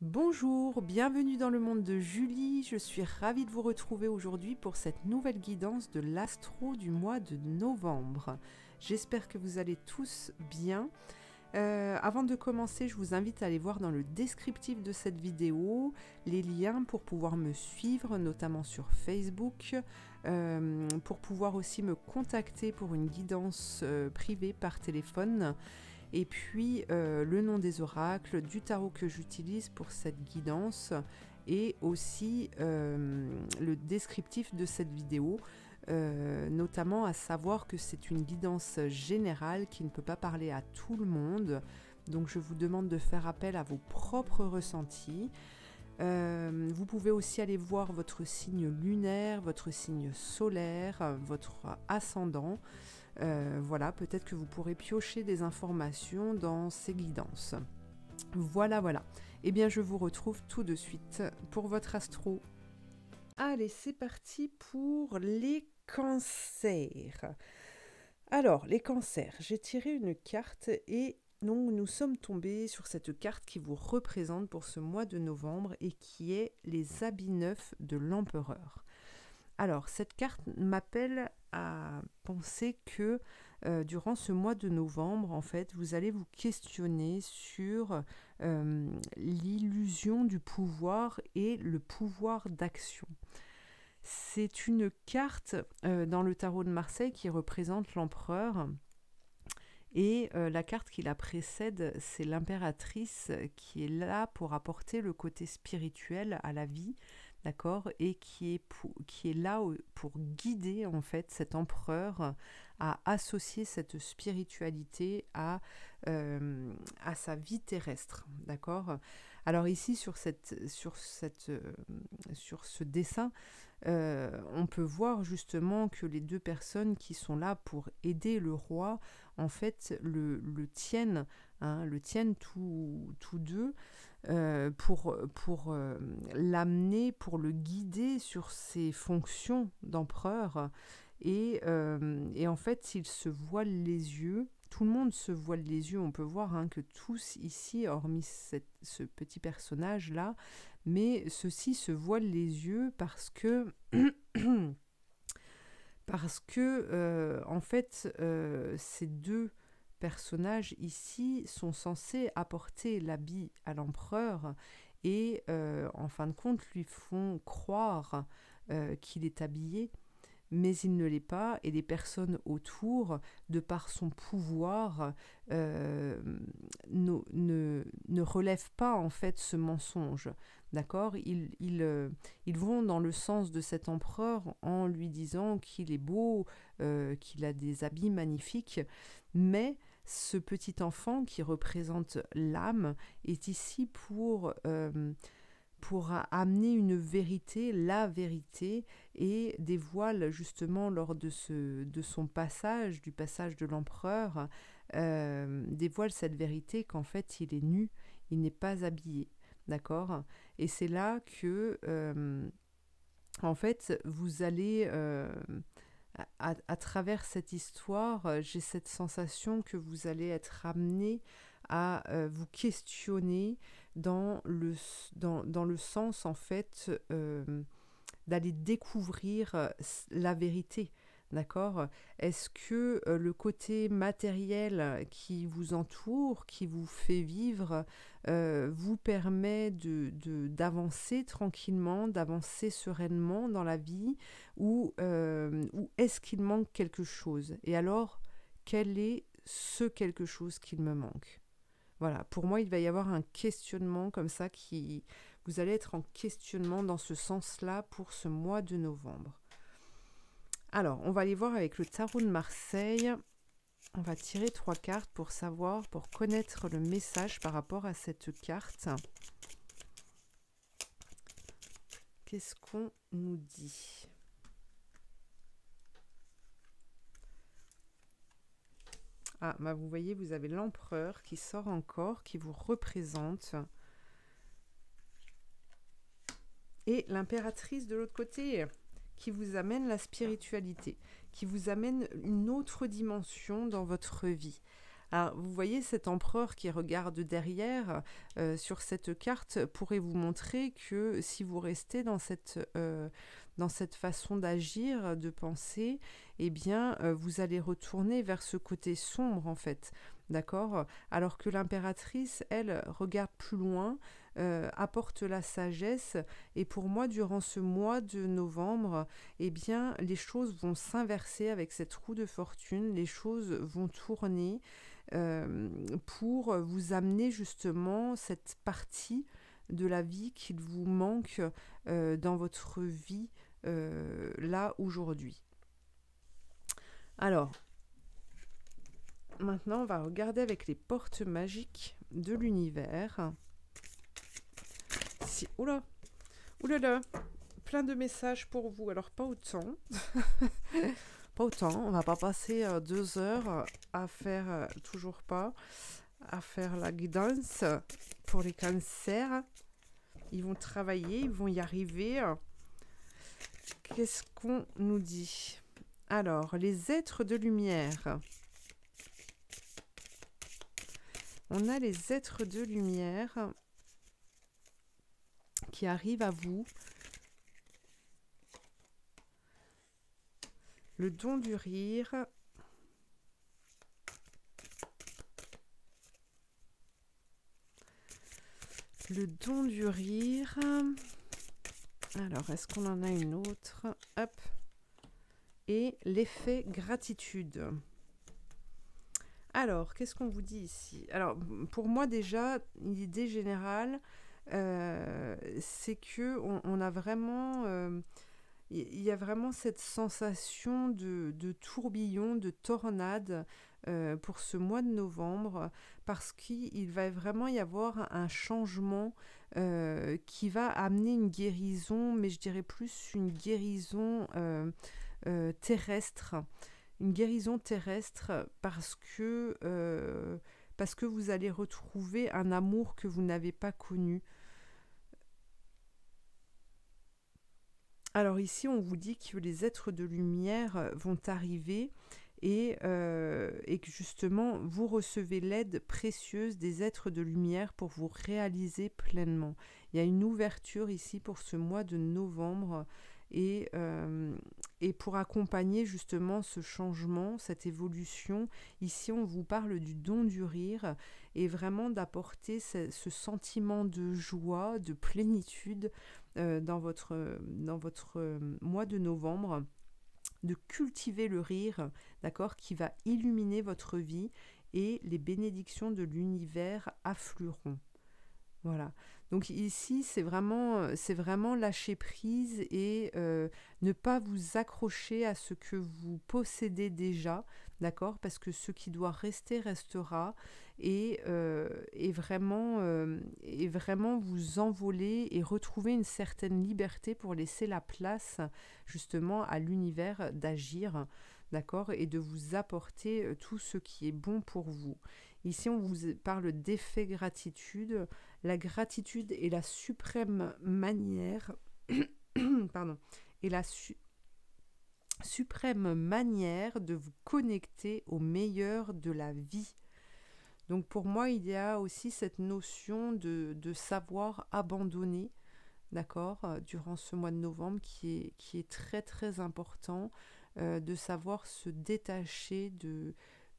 Bonjour, bienvenue dans le monde de Julie. Je suis ravie de vous retrouver aujourd'hui pour cette nouvelle guidance de l'astro du mois de novembre. J'espère que vous allez tous bien. Avant de commencer, je vous invite à aller voir dans le descriptif de cette vidéo les liens pour pouvoir me suivre, notamment sur Facebook, pour pouvoir aussi me contacter pour une guidance privée par téléphone. Et puis le nom des oracles, du tarot que j'utilise pour cette guidance et aussi le descriptif de cette vidéo, notamment à savoir que c'est une guidance générale qui ne peut pas parler à tout le monde. Donc je vous demande de faire appel à vos propres ressentis. Vous pouvez aussi aller voir votre signe lunaire, votre signe solaire, votre ascendant. Voilà, peut-être que vous pourrez piocher des informations dans ces guidances. Voilà. Eh bien, je vous retrouve tout de suite pour votre astro. Allez, c'est parti pour les cancers. Alors, les cancers, j'ai tiré une carte et donc nous sommes tombés sur cette carte qui vous représente pour ce mois de novembre et qui est les habits neufs de l'empereur. Alors, cette carte m'appelle à penser que durant ce mois de novembre, en fait, vous allez vous questionner sur l'illusion du pouvoir et le pouvoir d'action. C'est une carte dans le tarot de Marseille qui représente l'empereur. Et la carte qui la précède, c'est l'impératrice qui est là pour apporter le côté spirituel à la vie, d'accord, et qui est là pour guider en fait cet empereur à associer cette spiritualité à sa vie terrestre, d'accord. Alors ici sur ce dessin, on peut voir justement que les deux personnes qui sont là pour aider le roi, en fait, le tiennent tous deux pour l'amener, pour le guider sur ses fonctions d'empereur. Et en fait, il se voile les yeux. Tout le monde se voile les yeux. On peut voir que tous ici, hormis ce petit personnage-là, mais ceux-ci se voilent les yeux parce que en fait, ces deux personnages ici sont censés apporter l'habit à l'empereur et en fin de compte lui font croire qu'il est habillé, mais il ne l'est pas, et les personnes autour, de par son pouvoir, ne relèvent pas en fait ce mensonge. D'accord, ils vont dans le sens de cet empereur en lui disant qu'il est beau, qu'il a des habits magnifiques, mais ce petit enfant qui représente l'âme est ici pour amener une vérité, la vérité, et dévoile justement lors de son passage, du passage de l'empereur, dévoile cette vérité qu'en fait il est nu, il n'est pas habillé, d'accord. Et c'est là que en fait vous allez à travers cette histoire, j'ai cette sensation que vous allez être amené à vous questionner dans le sens en fait d'aller découvrir la vérité. D'accord? Est-ce que le côté matériel qui vous entoure, qui vous fait vivre, vous permet d'avancer tranquillement, d'avancer sereinement dans la vie, ou est-ce qu'il manque quelque chose? Et alors, quel est ce quelque chose qu'il me manque? Voilà, pour moi, il va y avoir un questionnement comme ça vous allez être en questionnement dans ce sens-là pour ce mois de novembre. Alors, on va aller voir avec le tarot de Marseille. On va tirer 3 cartes pour savoir, pour connaître le message par rapport à cette carte. Qu'est-ce qu'on nous dit ? Ah, bah vous voyez, vous avez l'empereur qui sort encore, qui vous représente. Et l'impératrice de l'autre côté, qui vous amène la spiritualité, qui vous amène une autre dimension dans votre vie. Alors, vous voyez cet empereur qui regarde derrière sur cette carte pourrait vous montrer que si vous restez dans cette façon d'agir, de penser, eh bien, vous allez retourner vers ce côté sombre, en fait. D'accord? Alors que l'impératrice, elle, regarde plus loin, apporte la sagesse. Et pour moi, durant ce mois de novembre, eh bien, les choses vont s'inverser avec cette roue de fortune. Les choses vont tourner pour vous amener justement cette partie de la vie qu'il vous manque dans votre vie là aujourd'hui. Alors, maintenant on va regarder avec les portes magiques de l'univers. Si, oula, oulala, plein de messages pour vous. Alors pas autant, pas autant. On va pas passer 2 heures à faire toujours pas à faire la guidance pour les cancers. Ils vont travailler, ils vont y arriver. Qu'est-ce qu'on nous dit? Alors, les êtres de lumière. On a les êtres de lumière qui arrivent à vous. Le don du rire. Le don du rire. Alors, est-ce qu'on en a une autre? Hop. Et l'effet gratitude. Alors, qu'est-ce qu'on vous dit ici? Alors, pour moi déjà, l'idée générale, c'est que on a vraiment, il y a vraiment cette sensation de tourbillon, de tornade pour ce mois de novembre, parce qu'il va vraiment y avoir un changement qui va amener une guérison, mais je dirais plus une guérison terrestre. Une guérison terrestre parce que vous allez retrouver un amour que vous n'avez pas connu. Alors ici, on vous dit que les êtres de lumière vont arriver et que justement, vous recevez l'aide précieuse des êtres de lumière pour vous réaliser pleinement. Il y a une ouverture ici pour ce mois de novembre et pour accompagner justement ce changement, cette évolution. Ici, on vous parle du don du rire et vraiment d'apporter ce sentiment de joie, de plénitude dans votre mois de novembre, de cultiver le rire, d'accord, qui va illuminer votre vie et les bénédictions de l'univers afflueront. Voilà. Donc ici, c'est vraiment lâcher prise et ne pas vous accrocher à ce que vous possédez déjà, d'accord? Parce que ce qui doit rester restera et vraiment vous envoler et retrouver une certaine liberté pour laisser la place justement à l'univers d'agir, d'accord? Et de vous apporter tout ce qui est bon pour vous. Ici, on vous parle d'effet gratitude. La gratitude est la suprême manière, pardon, est la suprême manière de vous connecter au meilleur de la vie. Donc pour moi, il y a aussi cette notion de savoir abandonner, d'accord, durant ce mois de novembre qui est très très important, de savoir se détacher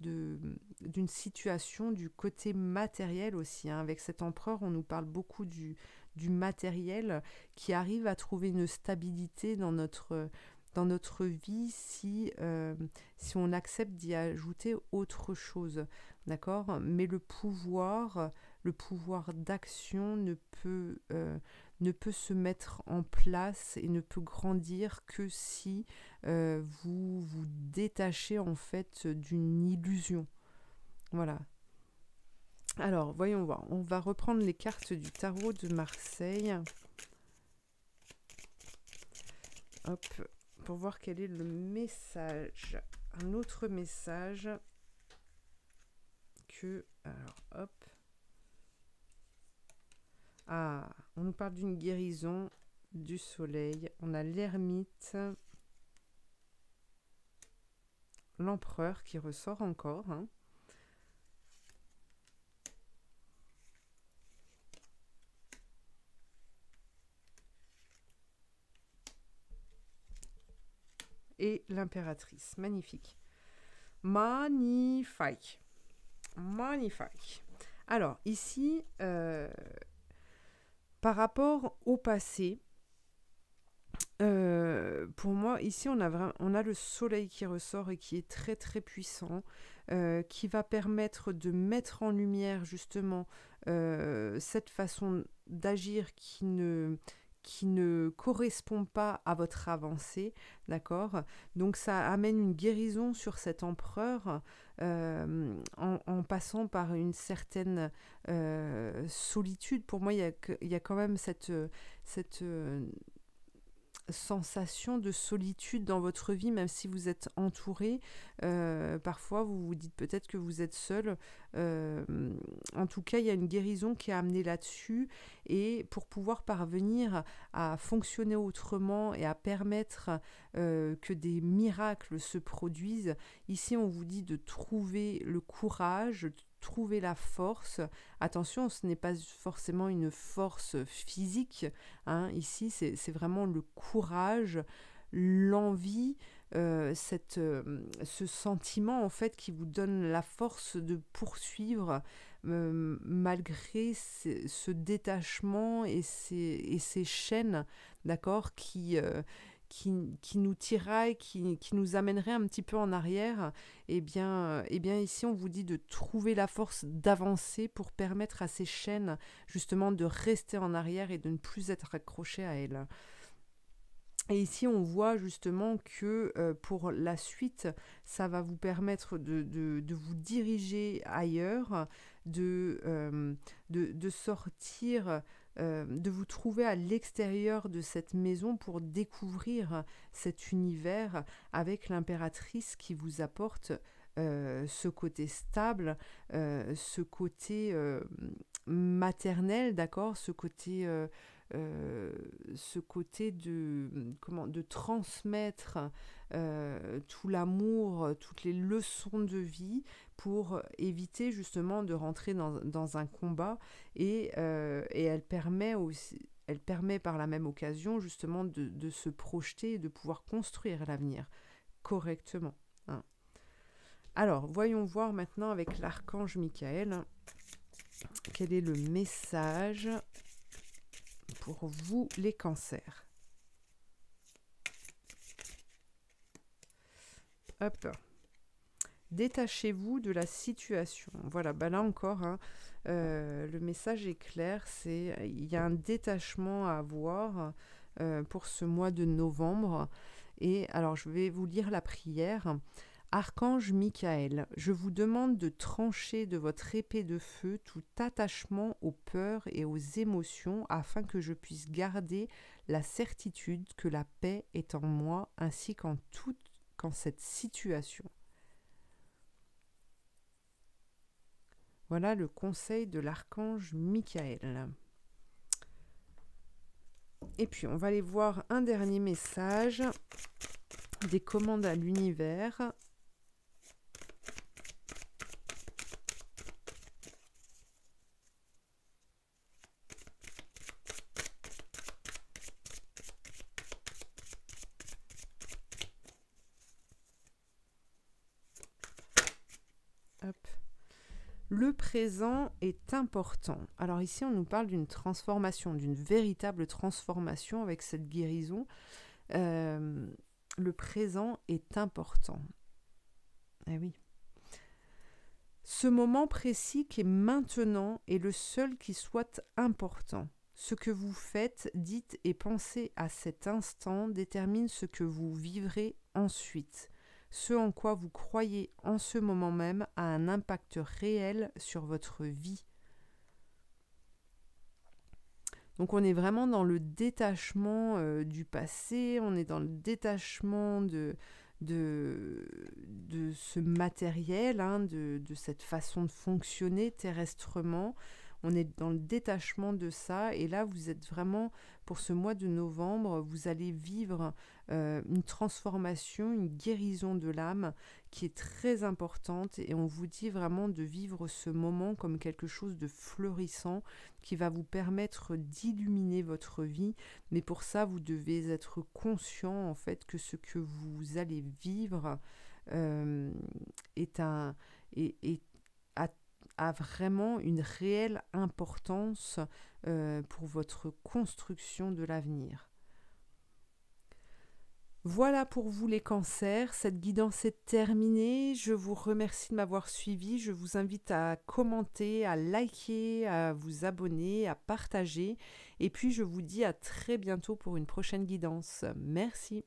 d'une situation du côté matériel aussi, hein. Avec cet empereur, on nous parle beaucoup du matériel qui arrive à trouver une stabilité dans notre vie si on accepte d'y ajouter autre chose, d'accord? Mais le pouvoir d'action ne peut se mettre en place et ne peut grandir que si vous vous détachez en fait d'une illusion. Voilà. Alors, voyons voir. On va reprendre les cartes du tarot de Marseille. Hop, pour voir quel est le message. Un autre message que... Alors, hop. Ah, on nous parle d'une guérison du soleil. On a l'ermite, l'empereur qui ressort encore, hein. et l'impératrice. Magnifique. Magnifique. Magnifique. Alors, ici, par rapport au passé, pour moi, ici, on a le soleil qui ressort et qui est très, très puissant, qui va permettre de mettre en lumière, justement, cette façon d'agir qui ne correspond pas à votre avancée, d'accord? Donc ça amène une guérison sur cet empereur en passant par une certaine solitude. Pour moi, il y a quand même cette sensation de solitude dans votre vie, même si vous êtes entouré. Parfois, vous vous dites peut-être que vous êtes seul. En tout cas, il y a une guérison qui est amenée là-dessus. Et pour pouvoir parvenir à fonctionner autrement et à permettre que des miracles se produisent, ici, on vous dit de trouver le courage, trouver la force. Attention, ce n'est pas forcément une force physique, hein. Ici, c'est vraiment le courage, l'envie, ce sentiment en fait qui vous donne la force de poursuivre malgré ce détachement et ces chaînes, d'accord, qui nous tiraille, qui nous amènerait un petit peu en arrière. Eh bien ici, on vous dit de trouver la force d'avancer pour permettre à ces chaînes, justement, de rester en arrière et de ne plus être accrochées à elles. Et ici, on voit justement que pour la suite, ça va vous permettre de vous diriger ailleurs, de sortir, de vous trouver à l'extérieur de cette maison pour découvrir cet univers avec l'impératrice qui vous apporte ce côté stable, ce côté maternel, d'accord, ce côté de transmettre tout l'amour, toutes les leçons de vie pour éviter justement de rentrer dans un combat et elle permet aussi, elle permet par la même occasion justement de se projeter et de pouvoir construire l'avenir correctement, hein. Alors, voyons voir maintenant avec l'archange Michael quel est le message pour vous les cancers. Hop. Détachez-vous de la situation. Voilà, bah là encore, hein, le message est clair, il y a un détachement à avoir pour ce mois de novembre. Et alors, je vais vous lire la prière. Archange Michael, je vous demande de trancher de votre épée de feu tout attachement aux peurs et aux émotions afin que je puisse garder la certitude que la paix est en moi ainsi qu'en cette situation. Voilà le conseil de l'archange Michael. Et puis on va aller voir un dernier message des commandes à l'univers. Hop. Le présent est important. Alors ici, on nous parle d'une transformation, d'une véritable transformation avec cette guérison. Le présent est important. Eh oui. Ce moment précis qui est maintenant est le seul qui soit important. Ce que vous faites, dites et pensez à cet instant détermine ce que vous vivrez ensuite. Ce en quoi vous croyez en ce moment même a un impact réel sur votre vie. Donc on est vraiment dans le détachement du passé, on est dans le détachement de ce matériel, hein, de cette façon de fonctionner terrestrement. on est dans le détachement de ça. Et là, vous êtes vraiment, pour ce mois de novembre, vous allez vivre une transformation, une guérison de l'âme qui est très importante. Et on vous dit vraiment de vivre ce moment comme quelque chose de fleurissant qui va vous permettre d'illuminer votre vie. Mais pour ça, vous devez être conscient en fait que ce que vous allez vivre est un, est- a, a vraiment une réelle importance pour votre construction de l'avenir. Voilà pour vous les cancers, cette guidance est terminée. Je vous remercie de m'avoir suivi. Je vous invite à commenter, à liker, à vous abonner, à partager. Et puis je vous dis à très bientôt pour une prochaine guidance. Merci.